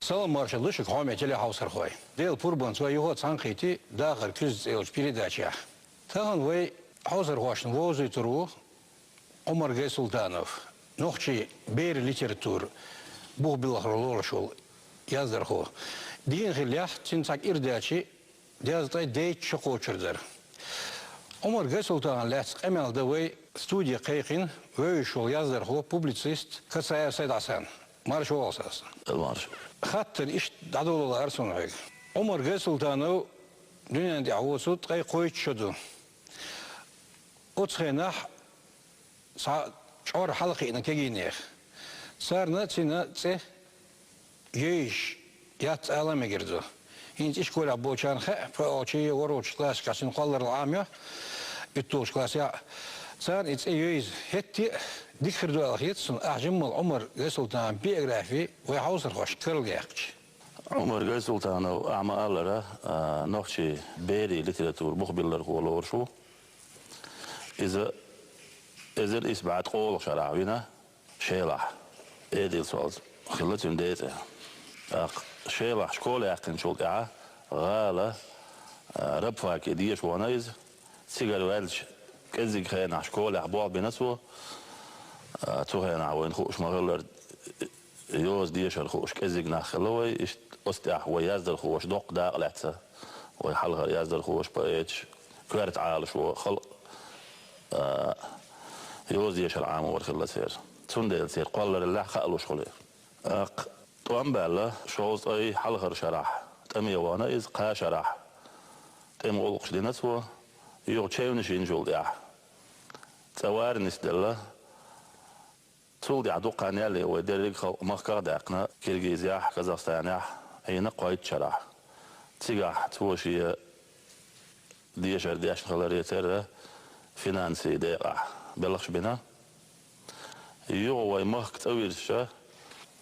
Салам маршалыш, хаме телехаусархой. Дел пурбан своего цанхити дагар кюз элч передача. Таган вей хаусархошн возу туру Омар Гай Султанов. Нохчи бер литератур бух билахролол шол яздархо. Дин гилях цинцак ирдачи дяздай дейт шокочердер. Омар Гай Султан лац эмел давей студия кайхин вей шол яздархо публицист касая сайдасан. Марш олсас. Марш. Hatta iş dadolular sonra. Omar Gay Sultanov dünyada avusut kay koyuçudu. O tsena sa çor halqına keginiyor. Sarna çina tse yeş yat alama girdi. Hiç iş kola boçan ha proçi oruç klas kasın qallar amya. Bittoş klas ya. Sar it's yeş hetti ديكردو الخيط أعجم عمر جاي سلطان بيوغرافي ويحوصر خوش كرل جاكش. عمر جاي سلطان أعمال له نحشي بيري ليتراتور مخبر هو لورشو. إذا الإسبات قول شرعينا شيلح. إيديل سؤال خلتهم ديته. شيلح شكول يحكي شغل غالة ربفاك ديش وانايز سيجار والج كذي خينا شكول يحبوا بنسوه. توهنا عوين خوش مغلر يوز ديش الخوش كزيق ناخلوي إشت أستح ويازد الخوش دق داق لعتسا ويحلها يازد الخوش بايتش كوارت عالش وخلق يوز ديش العام ورخلة سير تندل سير قلر الله خالوش خلير طوان بالا شوز أي حلغر شرح تمي وانا إز قا شرح تم غلقش دي نسوه يغتشيونشين جول ديح توار نسدله تولدي عدو قانيالي وديريك مخكار داقنا كيرغيزياح كازاخستانياح عينا قايد شراح تيغاح توشي ديشار دياش نخلاريتر فينانسي ديقاح بلغش بنا يوغوي مخك تاويرشا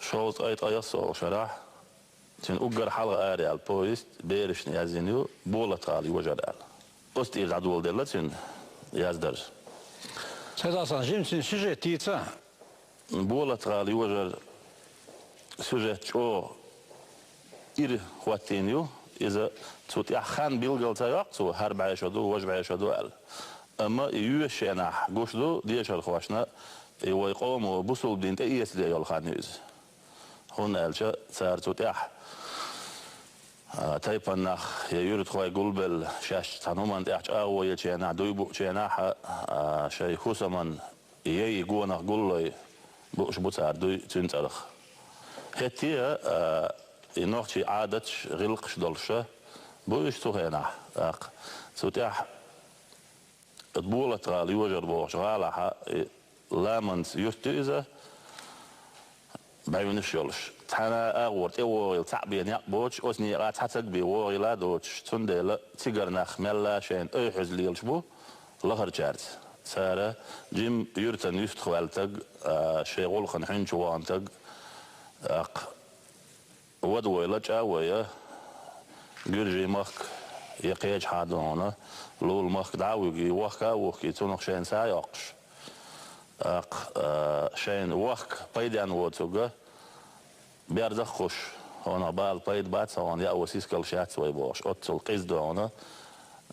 شوز ايت ايصو شراح تين اوغر حلقة اري على البويست بيرشني يازينيو بولا تالي وجرال قست ايغ عدو ديلتين يازدر سيداسان جيمسين سيجي تيتا بولت غالي وجر سوجت شو إير خواتينيو إذا توت يخان بيلقل تياق تو هرب عيشدو وجب عيشدو ال أما يوش ينح قشدو ديش الخواشنا ويقوموا بوصل بنت إيس دي الخانيز هون ألشا صار توت يح تايبا نخ يورد خوي قلبل شاش تنومان تيحش أو يتشينا دويبو تشيناها شي خوسمان يقونا قلوي بوش بوتار دوي تنترخ هتيا ينوختي عادة غلقش دولشة بوش توهينا سوتيح تبولة غالي وجر بوش غالها لامنت يفتيزة بعيونش يولش تانا أغورت إيوه التعبين يقبوش أسني غات حتى بيوه لا دوش تندل تيجر نخ ملا شين أيحز ليلش بو لهر جارت سارة جيم يرتن يستخوالتق شيغول خنحين شوانتق ودوي لجأ ويا جرجي مخ يقيج حادونا لول مخ دعوي وخا وخي تونخ شين سايقش شين وخ بيدان ووتوغا بيردخ خوش هنا بال بيد بات سوان يا وسيسكال شات سوي بوش أتسل قيز دونا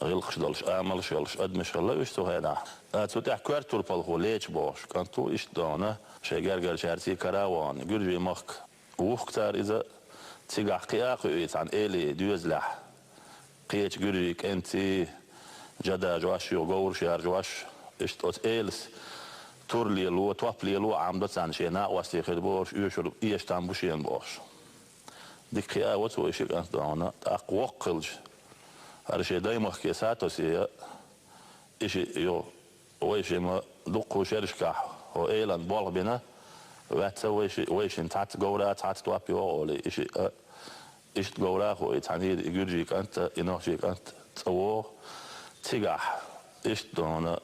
غلقش دولش أعمل شغلش أدمش غلا وشتو هنا تفتح كوارتور بالخو ليش باش كنتو إيش دانا شجر شارتي كراوان جرجي مخ وختار إذا تيجا قياق ويت عن إلي دوزلح قيش جرجيك أنتي جدا جواش يوغور شيار جواش إيش توت إلس تورلي لو توابلي لو عمدت عن شيء ناقص يخربوش يشرب إيش تامبوشين باش ديك قياق وتو إيش كنت دانا أقوى قلج هذا شيء دايما كيساتو سيا إيش يو ويش ما دقو شرشكح هو إيلان بالغ بنا وات ويش انتعت جورا تعت توابي وولي إيش جورا هو يتعني يجرجيك أنت ينوشيك أنت تسوه تيجح إيش دونا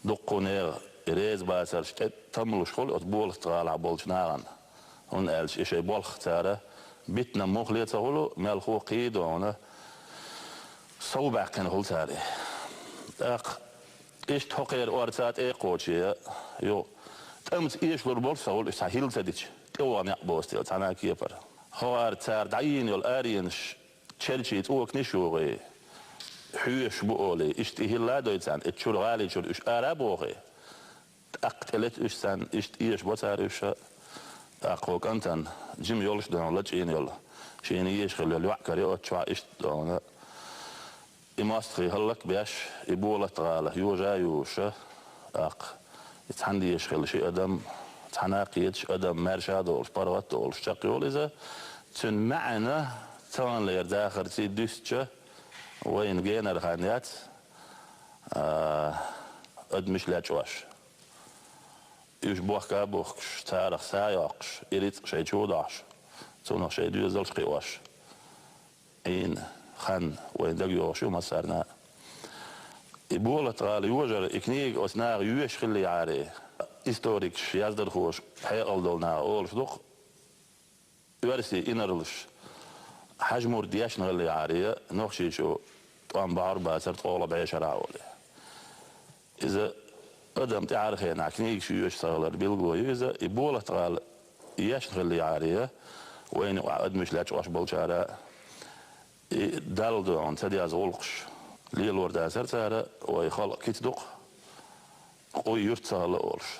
دقو نير إريز باسر شت تملوش خل أتبول تغال عبولش نارن هون قالش إيش بالغ تاره بيتنا مخلية تقوله مالخو قيدونا صوبع كان هول تاره إيش تحقير أورتات إيه قوتشي يو تأمت إيش لربول سهول إستحيل تديش توان يقبوستي تانا كيفر هو ارتار دعين يول ارينش تشلشيت اوك نشوغي حيش بقولي اشتهي لا دويتسان اتشور غالي شور اش ارابوغي اقتلت اش سان ايش بوتار اش اقوك انتن جيم يولش دون لجين يول شيني يشغل الوعكري اوتشوا اش دون إماستخي هلك بيش يبولة غالة يوجا يوشة أق يتحندي يشغل شي أدم تحناقيتش أدم مارشا دولش باروات دولش شاقيول إذا تن معنا تان لير داخر تي دوستشة وين جينا الخانيات أدمش لا تشواش يوش بوخكا بوخكش تارخ سايقش إريت شي تشوداش تونخ شي دوزلش قيواش إين خان وين دقيقة شو ما صارنا يبولة غالي يوجر إكنيك أسناغ يوش خلي عاري إستوريكش يازدر خوش حيقل دولنا أول شدوق يورسي إنرلش حجمور دياش نغلي عارية نوخشي شو طوان بعربة سرت قولة بعيشة راولي إذا أدم تعرخي نعكنيك شو يوش صغلر بيلقوي إذا يبولة غال ياش نغلي عارية وين أدمش لاش واش بلشارة دالدو عن تدي أزولقش ليه الورد أسر تارا ويخلق كيتدق قوي يرتسال أولش